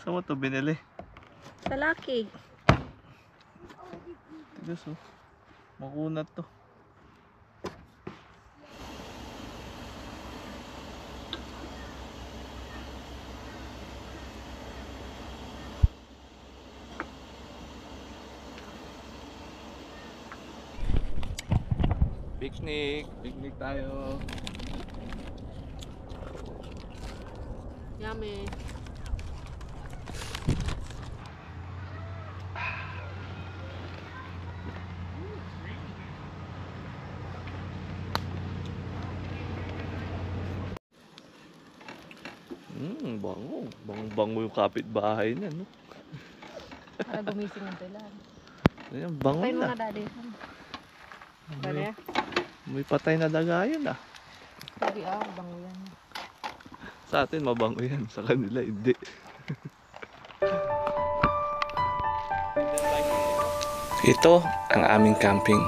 Saan mo ito binili? Sa Lucky. Tigas oh. Makunat to. Picnic tayo. Yummy. Bango. Bango yung kapitbahay na, no? Para gumising ang tulan. Ayan, bango Patay mo na. na daddy. Bale? May patay na daga yun, ah. Sabi bango yan. Sa atin, mabango yan. Sa kanila, hindi. Ito ang aming camping.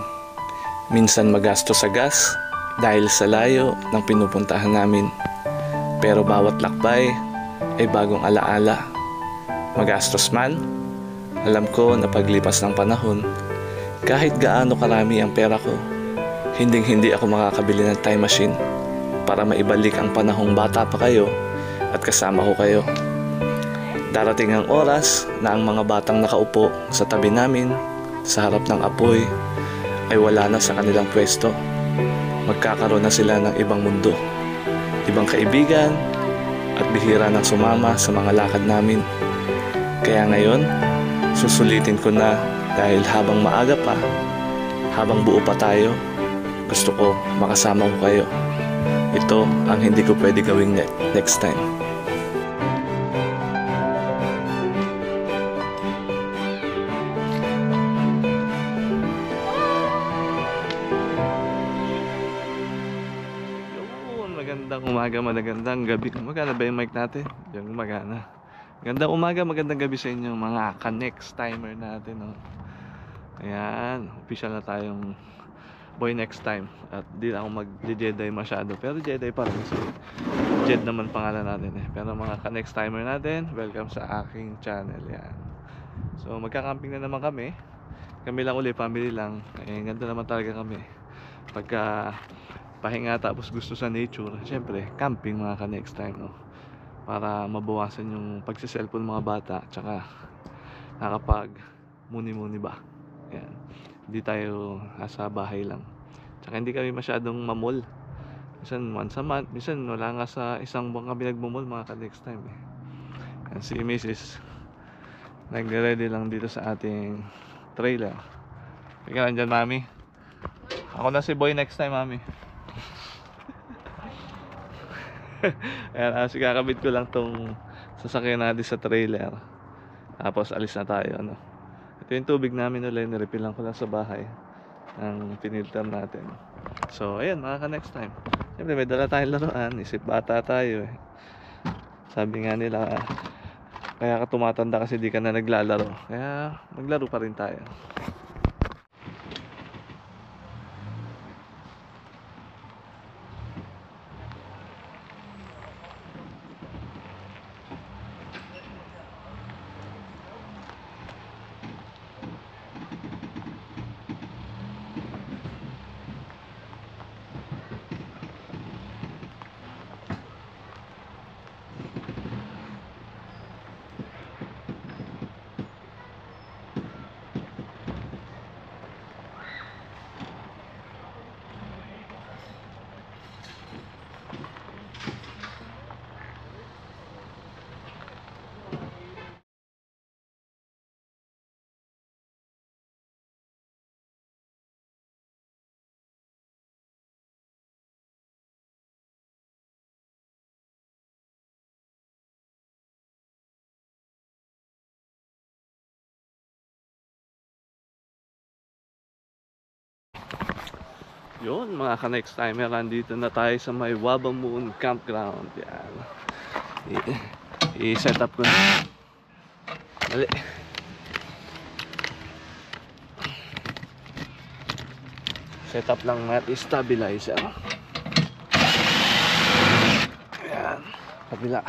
Minsan magastos sa gas dahil sa layo ng pinupuntahan namin. Pero bawat lakbay ay bagong alaala. Magastos man, alam ko na paglipas ng panahon, kahit gaano karami ang pera ko, hindi ako makakabili ng time machine para maibalik ang panahong bata pa kayo at kasama ko kayo. Darating ang oras na ang mga batang nakaupo sa tabi namin sa harap ng apoy ay wala na sa kanilang pwesto. Magkakaroon na sila ng ibang mundo, ibang kaibigan, at bihira nang sumama sa mga lakad namin. Kaya ngayon, susulitin ko na dahil habang maaga pa, habang buo pa tayo, gusto ko makasama ko kayo. Ito ang hindi ko pwede gawing next time. Magandang umaga, magandang gabi. Magana ba yung mic natin? Yung magana. Magandang umaga, magandang gabi sa inyo mga ka-next timer natin, no? Ayan, official na tayong boy next time. At di na ako mag-Jedi masyado, pero Jedi pa rin kasi Jed naman pangalan natin eh. Pero mga ka-next timer natin, welcome sa aking channel. Yan. So magka-camping na naman kami. Kami lang uli, family lang. Eh, ganda naman talaga kami. Pagka pahinga tapos gusto sa nature, syempre camping mga ka-next time, no? Para mabawasan yung pagsiselfon mga bata, tsaka nakapag muni-muni ba. Yan. Hindi tayo nasa bahay lang. Tsaka hindi kami masyadong mamol. Minsan once a month, minsan wala nga sa isang buwan kami nagmamol mga ka-next time eh. Yan, si Mrs. nagre-ready lang dito sa ating trailer. Ika lang dyan, mami. Ako na si boy next time, mami. Ayan, sige, kakabit ko lang tong sasakyan natin sa trailer. Tapos alis na tayo, ano. Ito yung tubig namin ulit, nirefill lang ko lang sa bahay ng pinilter natin. So ayan, mga ka-next time. Siyempre may dala tayong laruan, isip bata tayo eh. Sabi nga nila, kaya ka tumatanda kasi di ka na naglalaro. Kaya maglaro pa rin tayo. Yun mga ka-next timer, nandito na tayo sa may Wabamun Campground. Yan. I-set up ko na. Dali. Set up lang natin stabilizer. Ayan. Kabila.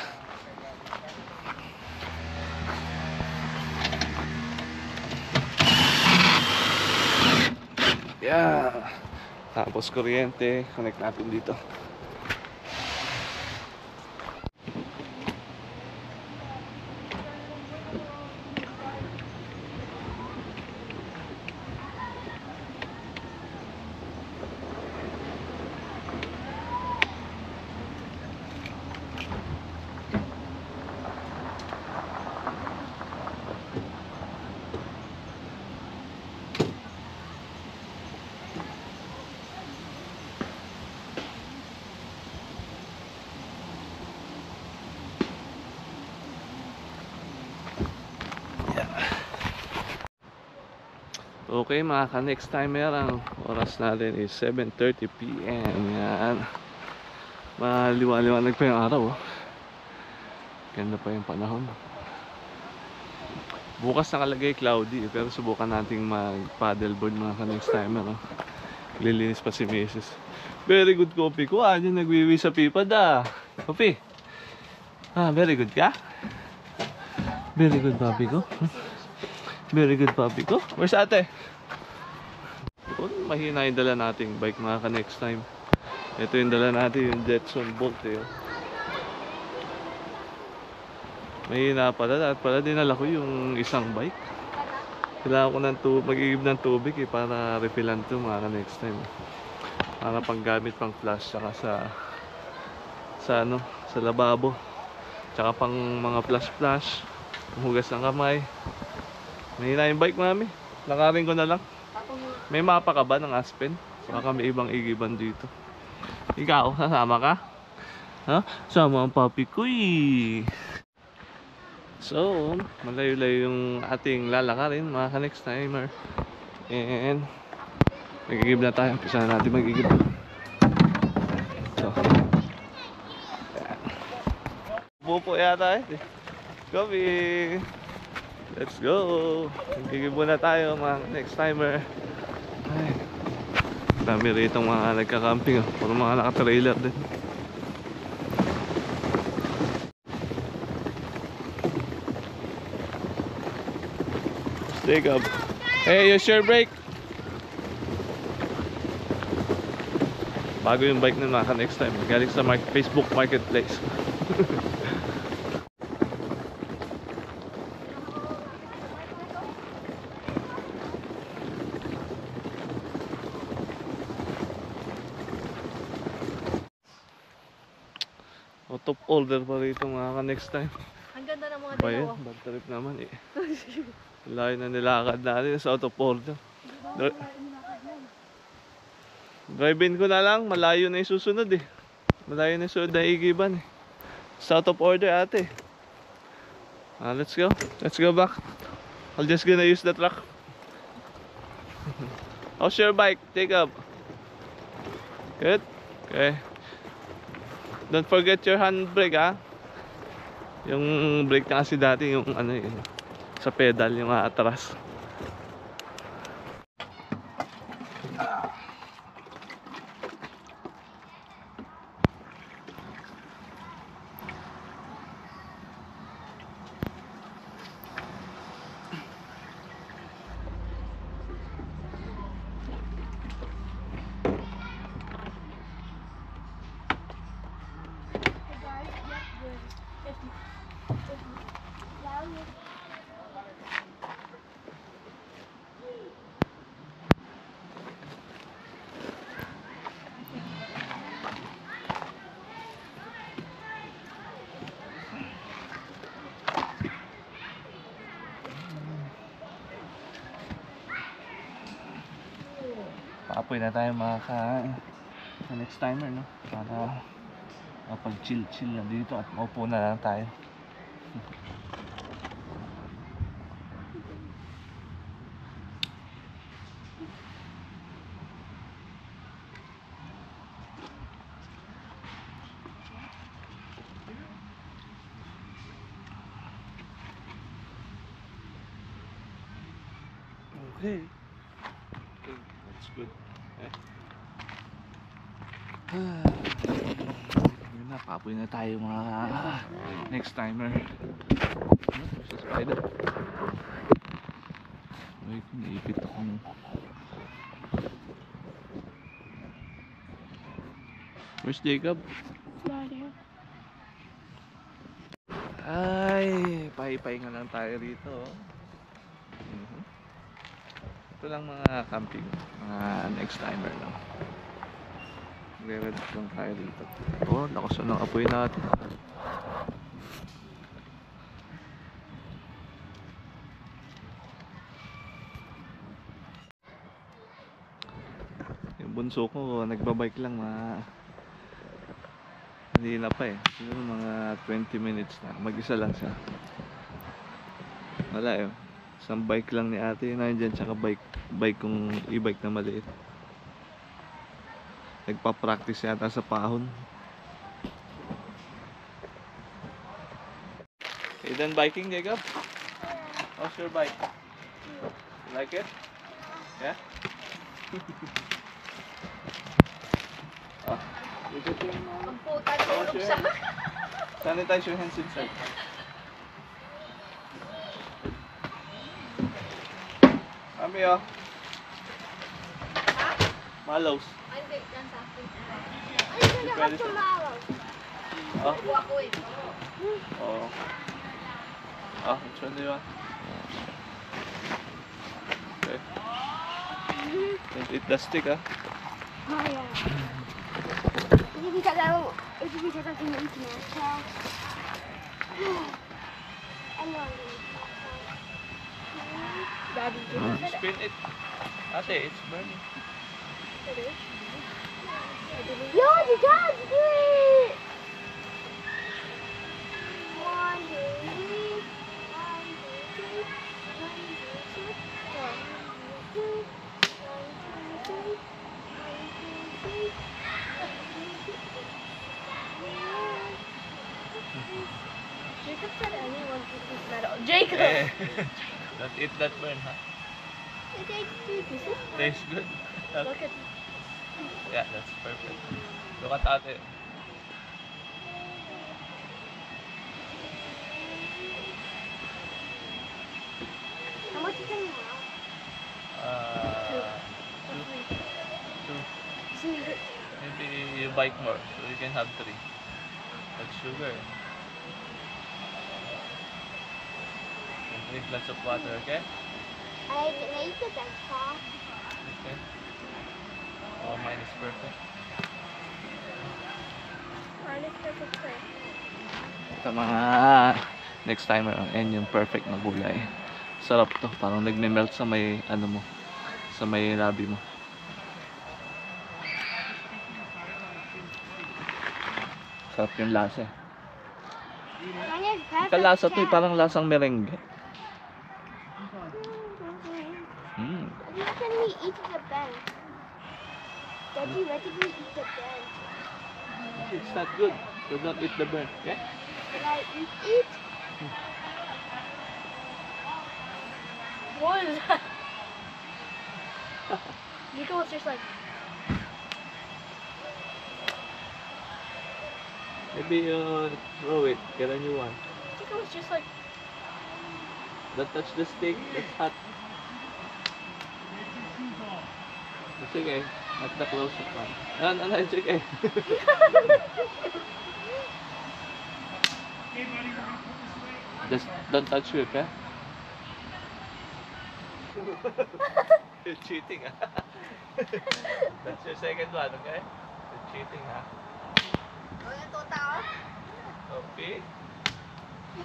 Yeah. Tapos kuryente, connect natin dito. Okay mga ka-next timer, ang oras natin is 7:30 PM. Yan. Maliwanag pa yung araw. Oh. Ganda pa yung panahon. Bukas nakalagay cloudy, pero subukan nating mag-paddleboard mga ka-next timer. Oh. Lilinis pa si Mrs. Very good coffee ko. Diyan nagwiwi sa pipa da. Coffee. Very good ka? Very good papi ko. Very good papi ko. Where's ate? Mahina yung dala nating bike mga ka-next time. Ito yung dala natin, yung Jetson Bolt eh. Mahina pala. At pala dinala ko yung isang bike. Kailangan ko ng mag-iigib ng tubig eh, para refillan to mga ka-next time. Para panggamit pang flash saka sa lababo. Tsaka pang mga flash. Hugas ng kamay. Mahina yung bike mami. Lakarin ko na lang. May mapa ka ba ng Aspen? Baka may ibang igiban dito. Ikaw, sasama ka? Ha? Sama ang papi ko eh. So, malayo-layo yung ating lalakarin mga ka-next timer. And magigib na tayo. Pisa na natin magigib. So, bupo yata eh. Coffee! Let's go! Magigib muna tayo mga next timer. Ay, dami rito mga nagka-camping. Puro mga naka-trailer din. Take up. Hey, use your brake. Bago yung bike na mga next time. Galing sa Facebook Marketplace. Top order pa rito mga ka-next time. Ang ganda ng mga Bayan, dilaw. bad trip naman eh. Layo na nilakad natin sa out of order. Drive-in ko na lang, malayo na yung susunod eh. Malayo na yung susunod na igiban eh. Sa out of order ate. Let's go. Let's go back. I'll just gonna use the truck. How's your bike? Take up. Good? Okay. Don't forget your handbrake ha. Yung brake na kasi dati yung ano yun, sa pedal yung atras. Paapoy na tayo mga next timer no, para kapag chill na dito at maupo na lang tayo. Okay. That's good. Yun na, papoy na tayo mga next timer. Sa spider. Wait, naipit akong Where's Jacob? Not here. Ay, pahipahinga lang tayo rito. Mhm. Ito lang mga camping, mga next timer lang. Magre-relax lang tayo dito. Oh, lakas na ng apoy natin. Yung bunso ko, nagbabike lang hindi na pa eh. Siguro mga 20 minutes na. Mag-isa lang siya. Wala eh. Isang bike lang ni ate nandiyan, tsaka bike kong e-bike na maliit. Nagpa-practice yata sa pahon. You done biking, Jacob? How's your bike? You like it? Yeah? You get your Ang puta How's tulog your siya. sanitize your hands inside. Kami oh. Ha? Malos. Ay, hindi. Yan sa akin. Ay, hindi ka tumalaw. Oh. Buwa ko eh. Oh. Ah, which one do you want? Okay. Don't eat the stick, ah. Oh yeah. If you get that in the internet, so anyone Daddy, Spin it. Ate, it's burning. Yo, the dog do it! 1, 2, 3. 1, 2, 3. 1, 2, 3. 1, 2, 3. 1, 2, 3. Jacob said anyone could eat metal. Jacob! Eh, don't eat that burn, huh? It takes 2 pieces. Tastes good. Look at Yeah, that's perfect. Look at ate. How much is in now? Two. So Maybe you bike more, so you can have 3. That's sugar. And drink lots of water, okay? I made the best part. Okay. Oh, mine is perfect. Ito mga next timer, and yung perfect na gulay. Sarap to, parang nagme-melt sa may ano mo, sa may labi mo. Sarap yung lasa. Mine is perfect. Kalasa to, parang lasang merengue. Daddy, let me eat the band. Daddy, let me eat the band. It's not good. Do not eat the burn, okay? Can I eat it? what is that? Jacob was just like, Maybe throw it, get a new one. Jacob was just like, Don't touch the stick, it's hot. It's okay, not the close-up one. No, it's okay. Just don't touch it, okay? You're cheating, ah. That's your second one, okay? You're cheating, ah. Okay.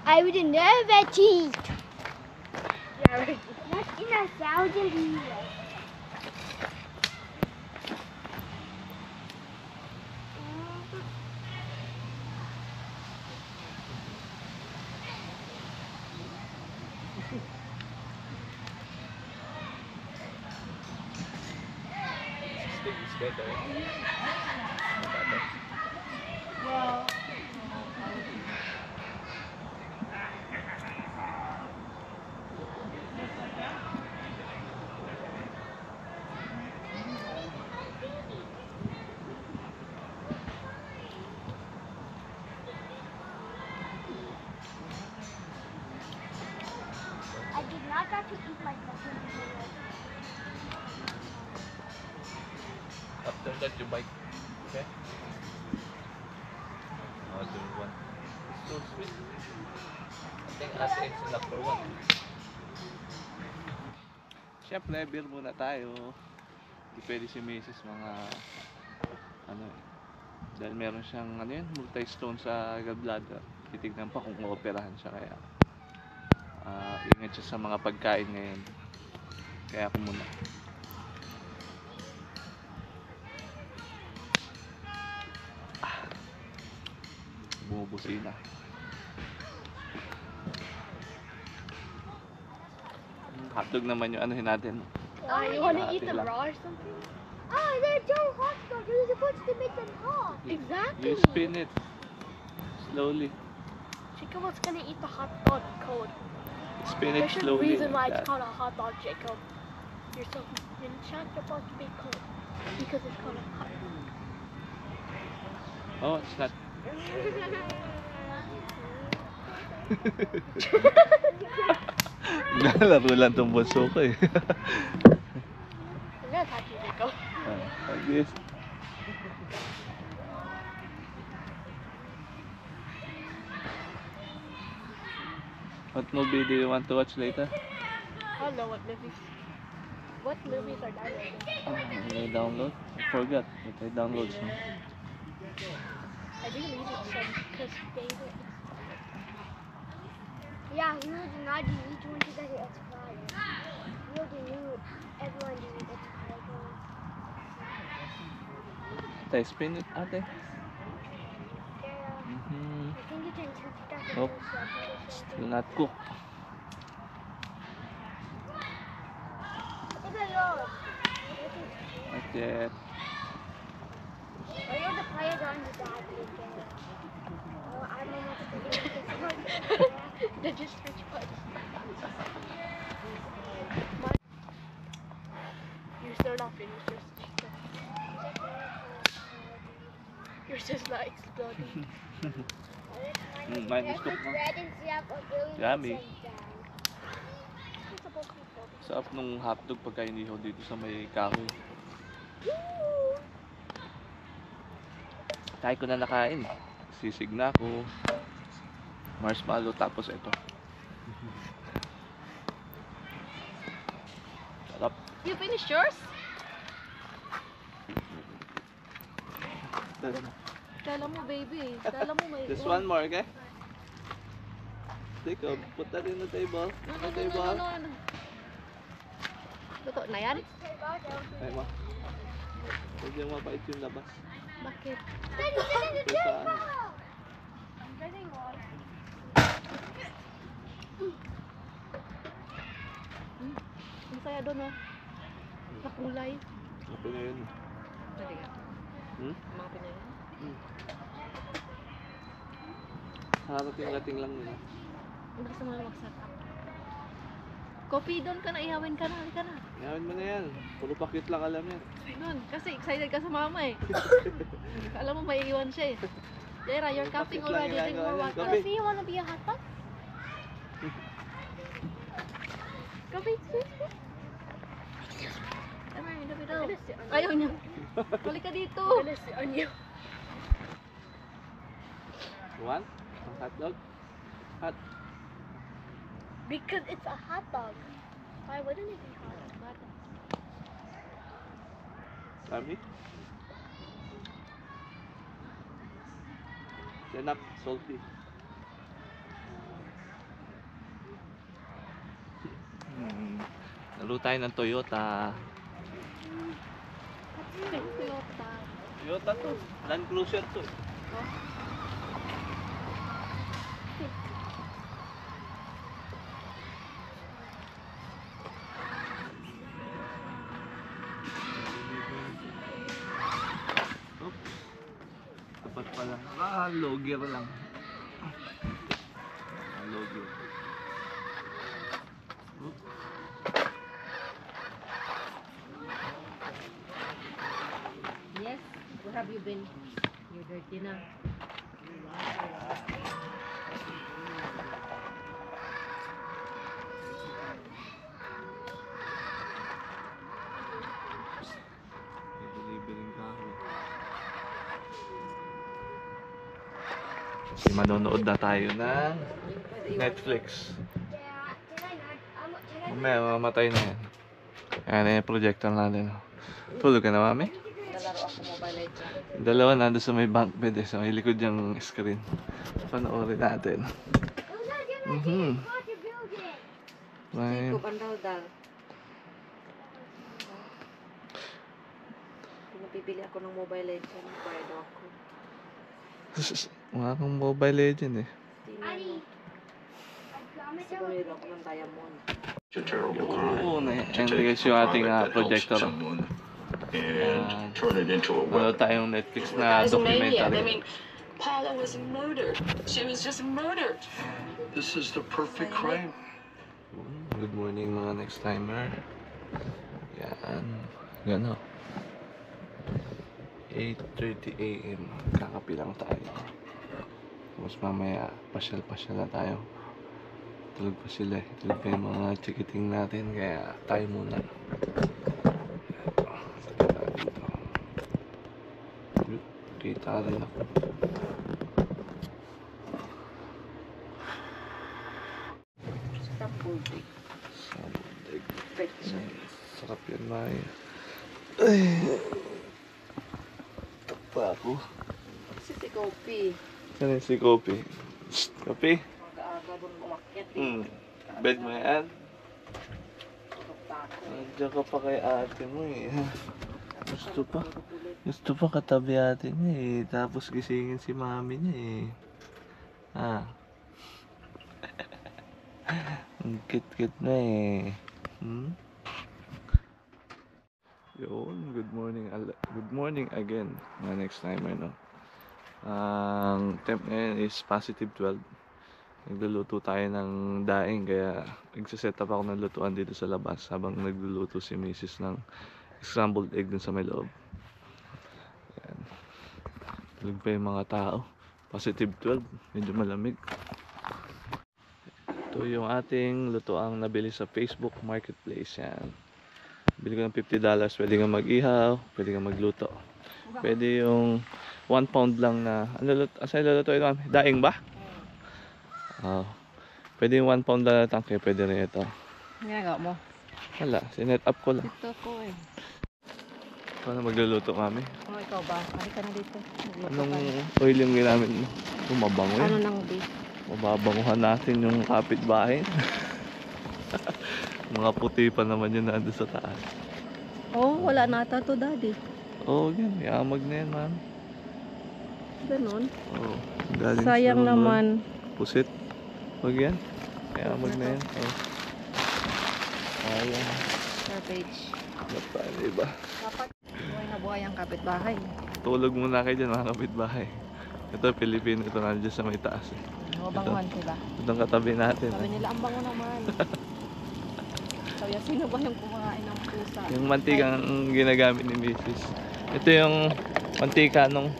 I would never cheat. yeah, right. Not in a thousand years. Stick is better. Better. I did not get to eat my cousin. After that, you bike. Okay? Nasa Excelak for 1. Siyempre, beer muna tayo. Hindi pwede si Mrs. mga ano eh. Dahil meron siyang ano yun, multi-stone sa gallbladder. Titignan pa kung ooperahan siya kaya. Ingat siya sa mga pagkain ngayon. Kaya ako muna. Bumubusina. Hotdog naman yung anuhin natin. You want to Ah, eat them tila. raw or something? Oh, they're Joe hot dogs. You're supposed to make them hot. Exactly. You spin it slowly. Jacob was gonna eat the hot dog cold. Spin it There's a slowly. reason why like it's that. called a hot dog, Jacob. You're so not supposed to be cold because it's called a hot dog. Oh, it's not. Nalaro lang tong bunso ko eh. I'm gonna touch you, Jacob. Like this. What movie do you want to watch later? I don't know what movies. What movies are downloading? I download? I forgot what I download some. I deleted some because favorite. Yeah, you would not delete one because it expired. You would delete everyone delete expired ones. Tay, spin it ate. Yeah, Mm-hmm. I think you can switch that to Oh. yourself. Still not cooked. Look at yours. Not yet. Or you're the player on the dad again. Oh, I don't know what to do with this one. They just switch buttons. You're still not finished. Yours just not exploding. Mine is cooked na. Red and syrup or blue Yummy. and down. It's supposed to be floating. Sarap nung hotdog pagka inihaw dito sa may kahoy. Tayo ko na nakain. Sisig na ako. Marshmallow tapos ito. Sarap. You finished yours? Kala mo, baby. Kala mo may... Just one more, okay? Jacob, put that in the table. No, On no, the no, no, table. no, no. Luto na yan? Ay, ma. Huwag yung mapait yung labas. Bakit? Daddy, sit in the Ito sa ano. table. I'm getting one. Ang saya doon, oh. Nakulay. Ako na yun. Dali ka. Hmm? Mga Pinoy. Harating-rating lang nila. Ang gusto mo lang mag-setup. Coffee doon ka na, ihawin ka na, halika na. Ngawin mo na yan. Puro pakit lang alam yan. Doon, kasi excited ka sa mama eh. Alam mo, may iwan siya eh. Dera, you're Bakit cupping lang already. Drink ginagawa more niyan? water. Coffee. Coffee, you wanna be a hot dog? Coffee, please. Come here, Davido. Ayaw niya. Balik ka dito. on you. One? Ang hotdog? Hot. Because it's a hot dog. Why wouldn't it be hot? Dami. Enough salty. Laro tayo ng Toyota. Toyota. Toyota to. Land Cruiser to. Oops. Tapat pa lang. Low gear lang. Low gear. Oops. Yes, where have you been? You're dirty na. May delivering kahoy. Kasi manonood na tayo ng Netflix. Mamaya mamatay na yan. Ayan na yung projector natin. Tulog ka na, mami? Nalaro ako Mobile Legends. Dalawa nandun sa may bunk bed sa may likod yung screen. Panoorin natin. May... Jacob, ang dal-dal. Kung mapipili ako ng Mobile Legends, bayad ako. Wala kang Mobile Legend eh. Tingnan mo. Sigurado ako ng Diamond. Oo, na-end guys yung ating projector. And turn it into a Ano weapon. tayong Netflix na documentary. Paula was murdered. She was just murdered. This is the perfect crime. Good morning mga next timer. Yan. Gano. 8:30 AM. Kakapilang tayo. Tapos mamaya, pasyal-pasyal na tayo. Tulog pa sila eh. Tulog pa yung mga chikiting natin. Kaya tayo muna. Kita rin ako. Sabuldig. Sabundig. Pechay. Sarap yan, Maya. Ay. Takpa ako. Kasi si Kopi. Ano yung si Kopi? Shh, Kopi? Mag-aaga doon umakyat eh. Bed mo yan? Tuktak. Nandiyan ka pa kay ate mo eh. Gusto pa katabi ate niya eh. Tapos gisingin si mami niya eh. Ah. Ang kit-kit na eh. Yun, good morning. Good morning again. Mga next timer, no? Ang temp ngayon is positive 12. Nagluluto tayo ng daing, kaya nagsiset up ako ng lutuan dito sa labas habang nagluluto si Mrs. ng scrambled egg dun sa may loob. Ayan. Tulog pa yung mga tao. Positive 12, medyo malamig. Ito yung ating lutoang nabili sa Facebook Marketplace. Yan. Bili ko ng $50, pwede kang mag-ihaw, pwede kang magluto. Pwede yung 1 pound lang na, asa iluluto ito? Daing ba? Pwede yung 1 pound lang na tangke, pwede rin ito. Ginagawa mo? Wala, sinet up ko lang. Ito ko eh. Paano magluluto kami? Oh, ikaw ba? Ari ka na dito. Magluto Anong ka. oil yung ginamit mo? Mabango Ano yan. nang beef? Mababanguhan natin yung kapitbahay. Mga puti pa naman yun nandun sa taas. Oh, wala na ata to, daddy. Oo, yan. Yamag na yan, ma'am. Ganon. Oo. Galing sa Sayang mga naman. Pusit. Huwag yan. Yamag na yan. Oo. Sayang. Garbage. Napaan, diba? Dapat buhay na buhay ang kapitbahay. Tulog muna kayo dyan, mga kapitbahay. Ito, Pilipino. Ito nandiyan sa may taas. Mabanguhan sila. Itong katabi natin. Sabi nila, ang bango naman. Sabi niya, sino ba yung kumakain ng pusa? Yung mantikang ginagamit ni Mrs. Ito yung mantika nung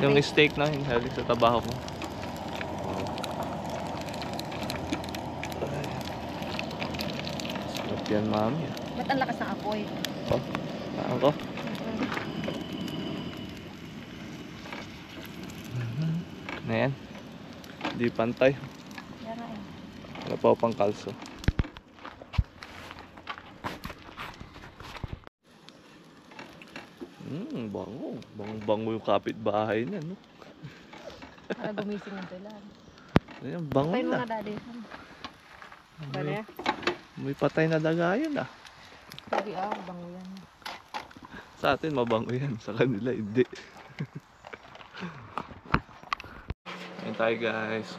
yung steak na hinali sa trabaho ko. Sarap yan, mami. Ba't ang lakas ng apoy? Oh, saan ko? Na yan. Hindi pantay. Yan na eh. Wala pa ako pang kalso. Bango. Bango yung kapitbahay niya, no? Para gumising ng sila. Ayan, bango Patay mo na. na, daddy. Bale? May patay na daga yun, ah. Sabi, bango yan. Sa atin, mabango yan. Sa kanila, hindi. Ayan tayo, guys.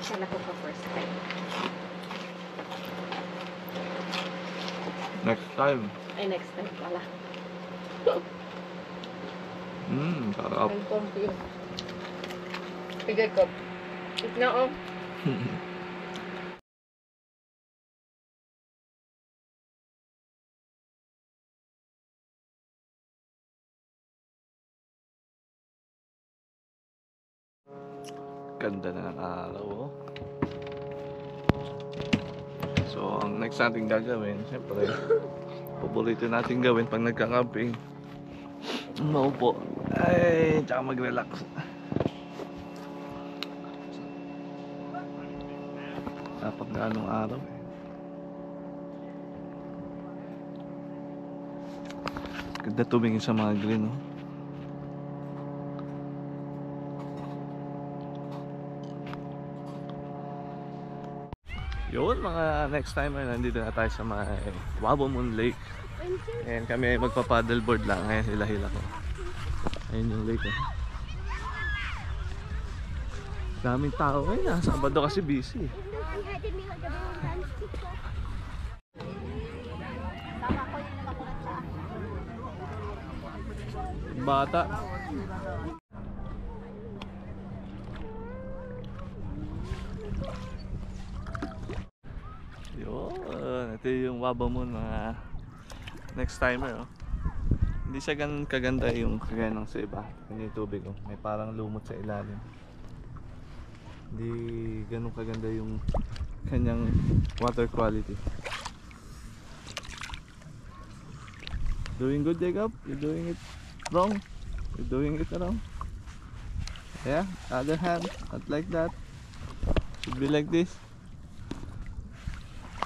Siya na ko pa first time. Next time. Ay, next time pala. Sarap. I'm confused. Sige ko. Ito na oh. Ganda na ng araw, oh. So, ang next natin gagawin, siyempre, paborito natin gawin pag nagka-camping, maupo, ay, tsaka mag-relax. napag anong araw eh. Ganda tumingin sa mga green, oh. Yun mga next timer, nandito na tayo sa may Wabomon Lake. Ayan kami ay magpa-paddleboard lang. Ayan hila-hila ko. Ayan yung lake, oh. Daming tao ngayon, ah. Sabado kasi busy. Bata. Yun, ito yung Wabomon mga next timer, oh. Hindi siya ganun kaganda yung kagaya ng sa iba. Yung tubig, oh. May parang lumot sa ilalim. Hindi ganun kaganda yung kanyang water quality. Doing good, Jacob? You're doing it wrong. You're doing it wrong. Yeah, other hand, not like that. Should be like this.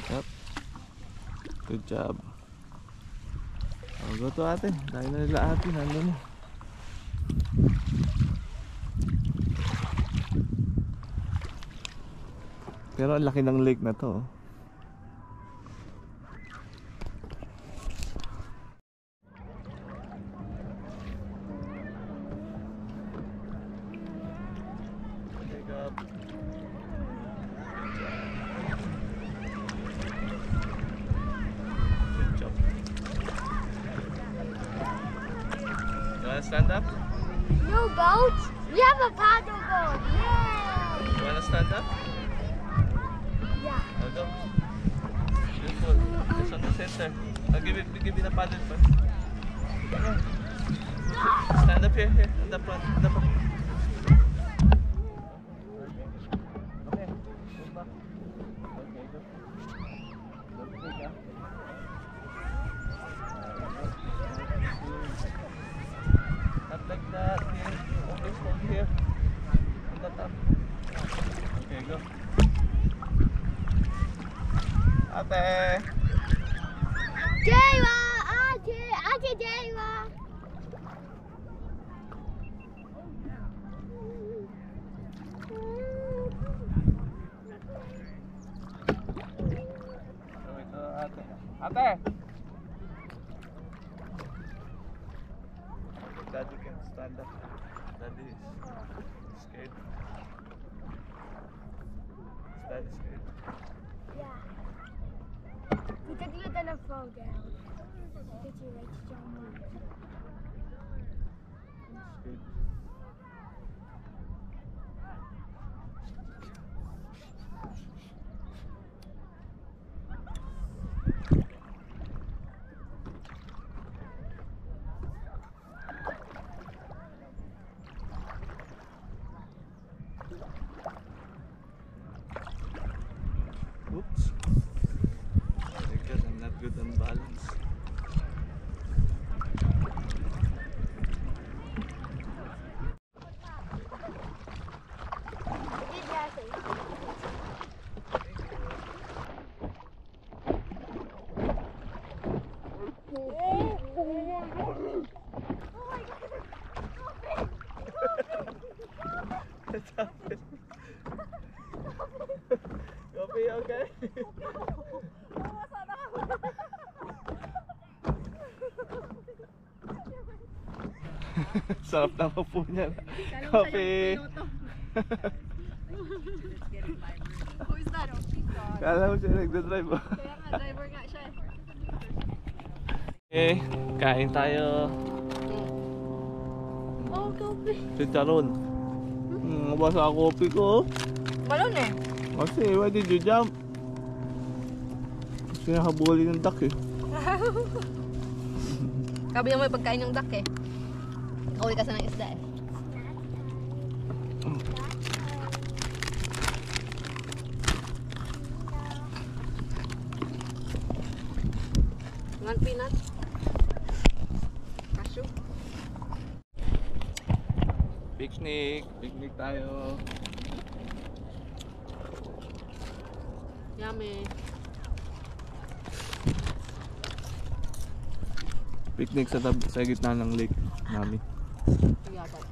Yep. Good job. Oh, go to ate. Dahil na nila ate, nandun na. Pero ang laki ng lake na to, oh. Stand up? No boats? We have a paddle boat. Yay! You wanna stand up? Yeah. I'll go. Beautiful. Just on the center. I'll give you the paddle first. Stand up here, on the front, on the front. Okay, go back. Okay, go. Don't take, ah. Not like that, here. Always hold here. On the top. Okay, go. Ate! Jaywa! Ate Jaywa! Ito, ate. Ate! Daddy can stand up. Daddy is scared. Is Daddy scared? Yeah. Because you're gonna fall down. Did you like John Wick? Scared. Oops. Because I'm not good on balance. What's happened? Kopi, okay? Sarap naman po niya. Kopi! Who is that? Oh, TikTok. Kala mo siya nagdadrive, oh. Kaya nga, driver nga siya. Okay, kain tayo. Oh, coffee. Chicharon. Nabasa ang kopi ko. Malon eh. Kasi, why did you jump? Kasi nakabuhali ng duck eh. Kabi mo yung pagkain ng duck eh. Uwi ka sa ng isda eh. Ngan peanut. Cashew. Picnic. Picnic tayo. Yummy. Picnic sa gitna ng lake, mami. Yabat.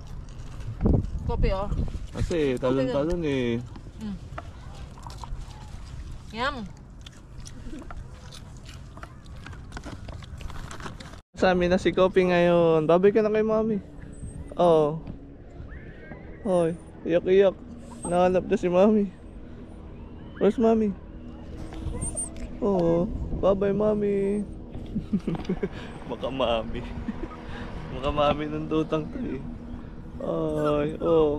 Kopi oh. Kasi talon-talon eh. Yum. Sa amin na si Kopi ngayon. Babay ka na kay mami. Oh. Hoy, iyak-iyak. Nahanap na si mami. Where's mami? Oh, bye-bye mami. Baka mami. Baka mami ng dutang to eh. Ay, oh.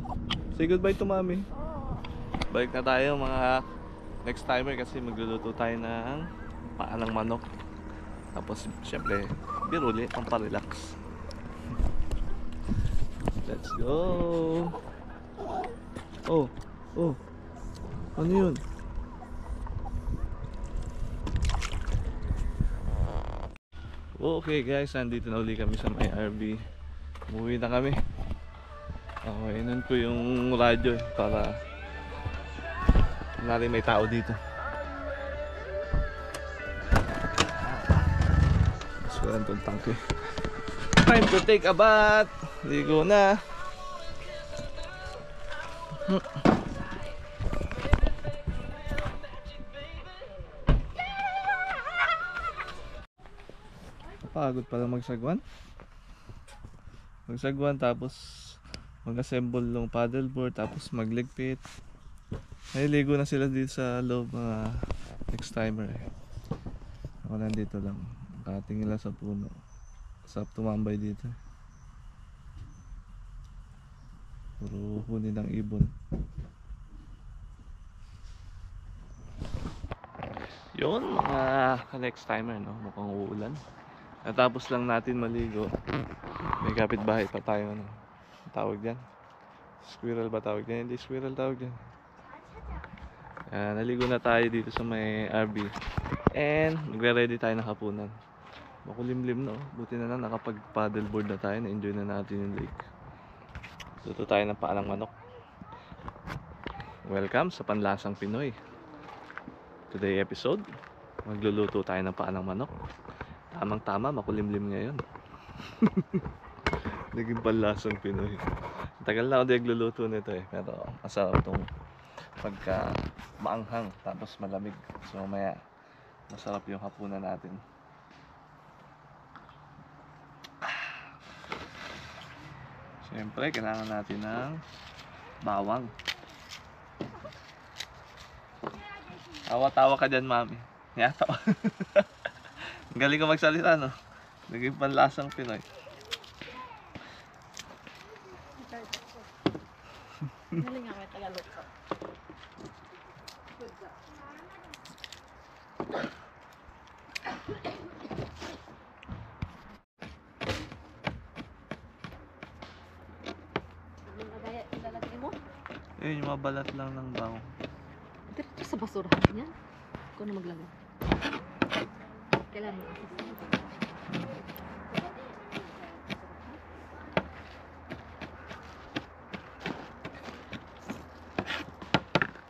Say goodbye to mami. Balik na tayo mga next timer kasi magluluto tayo ng paa ng manok. Tapos syempre, biruli, pamparelax. Let's go. Oh, oh. Ano yun? Okay guys, nandito na uli kami sa may RV. Umuwi na kami. Okay, inon ko yung radyo para kunwari may tao dito. Maswaran tong tangke. Time to take a bath. Ligo na. Pagod pala magsagwan. Magsagwan tapos mag-assemble ng paddleboard tapos magligpit. Ay ligo na sila dito sa loob mga next timer eh. Ako nandito lang. Nakatingin lang sa puno. Sarap tumambay dito. Puro huni ng ibon. Yun mga next timer no. Mukhang uulan. Natapos lang natin maligo. May kapitbahay pa tayo ano. Tawag dyan. Squirrel ba tawag dyan? Hindi squirrel tawag dyan. Naligo na tayo dito sa may RV. And magre-ready tayo ng hapunan. Makulimlim no. Buti na lang nakapag paddleboard na tayo. Na-enjoy na natin yung lake. Luto tayo ng paa ng manok. Welcome sa Panlasang Pinoy. Today episode, magluluto tayo ng paa ng manok. Tamang tama, makulimlim ngayon. Naging Panlasang Pinoy. Tagal na ako di nagluluto nito eh. Pero masarap itong pagka maanghang tapos malamig. So mamaya masarap yung hapunan natin. Siyempre, kailangan natin ng bawang. Tawa-tawa ka dyan, mami. Yata. Ang galing ko magsalita, no? Naging Panlasang Pinoy. Galing nga may Tagalog ko. Ilalagay mo? Ayun, yung mabalat lang ng bawang. Dito sa basurahan yan. Ikaw na maglagay. Kailan mo?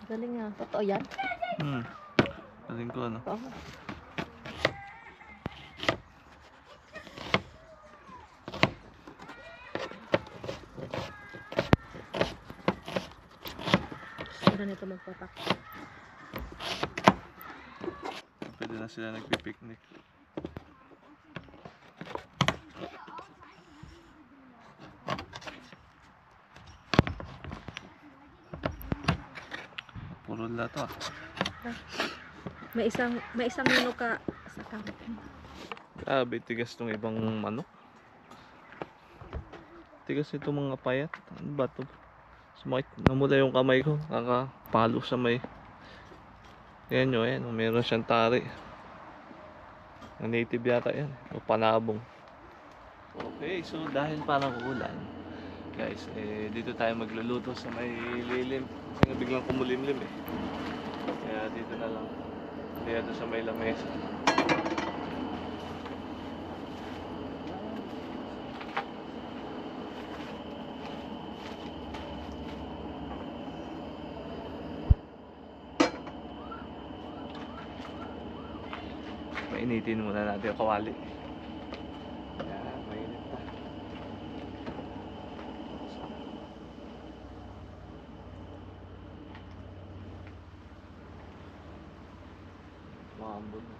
Galing nga. Totoo yan? Galing ko, ano? Oo. Sira nito magpapak. Pwede na sila nagpipiknik. Puro lato ah. May isang menu ka sa kamot mo. Grabe, tigas tong ibang manok. Tigas ito mga payat. Ano ba ito? Sumakit. Namula yung kamay ko. Nakapalo sa may... Yan nyo, yan. Meron siyang tari. Native yata yan. O panabong. Okay, so dahil parang ulan, guys, dito tayo magluluto sa may lilim. Kasi biglang kumulimlim eh. Kaya dito na lang. Dito sa may lamesa. Painitin muna natin yung kawali. Ayan, mainit na. Maambon na.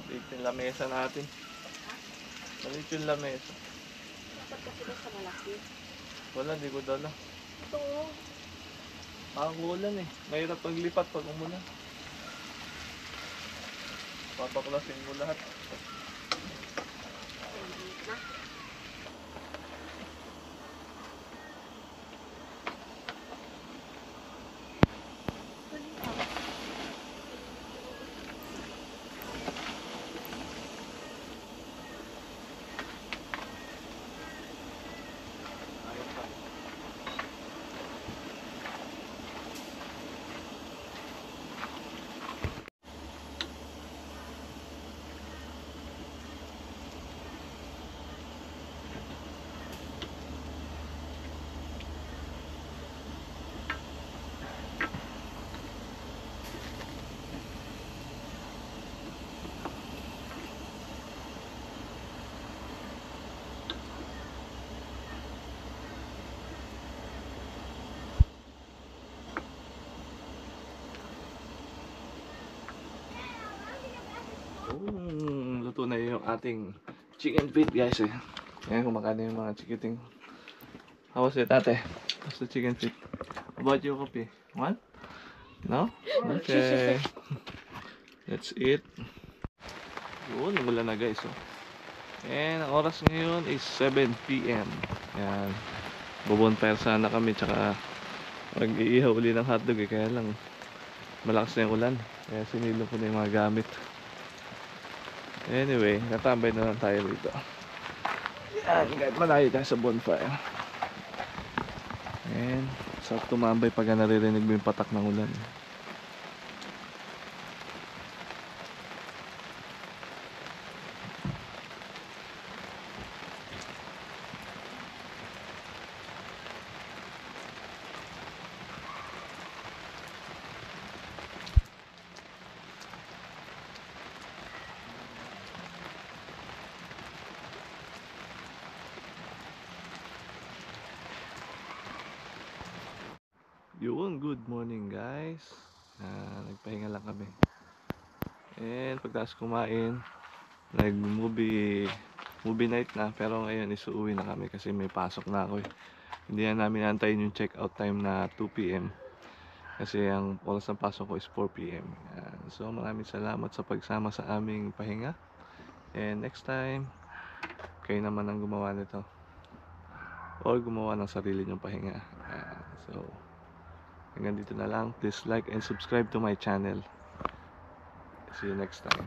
Maliit yung lamesa natin. Maliit yung lamesa. Dapat kasi basta malaki. Wala, di ko dala. Ito. Ulan eh. Mahirap paglipat pag umulan. Papaklasin mo lahat. Ayos pa. Luto na yung ating chicken feet guys eh. Ngayon kumakain yung mga chikiting. How was it ate? How's the chicken feet? How about you, Kopi? What? No? Okay. That's it. Yun, wala na guys oh. And ang oras ngayon is 7 PM. Yan. Bubonfire sana kami tsaka mag-iihaw uli ng hotdog eh. Kaya lang malakas na yung ulan. Kaya sinilo ko na yung mga gamit. Anyway, natambay na lang tayo dito. Yan, kahit malayo tayo sa bonfire. And sarap tumambay pag naririnig mo yung patak ng ulan. Yun, good morning guys. Nagpahinga lang kami. And pagkatapos kumain, nag-movie night na. Pero ngayon isuuwi na kami kasi may pasok na ako eh. Hindi na namin antayin yung check out time na 2 PM. Kasi ang oras ng pasok ko is 4 PM. So maraming salamat sa pagsama sa aming pahinga. And next time, kayo naman ang gumawa nito. Or gumawa ng sarili nyong pahinga. So hanggang dito na lang. Please like and subscribe to my channel. See you next time.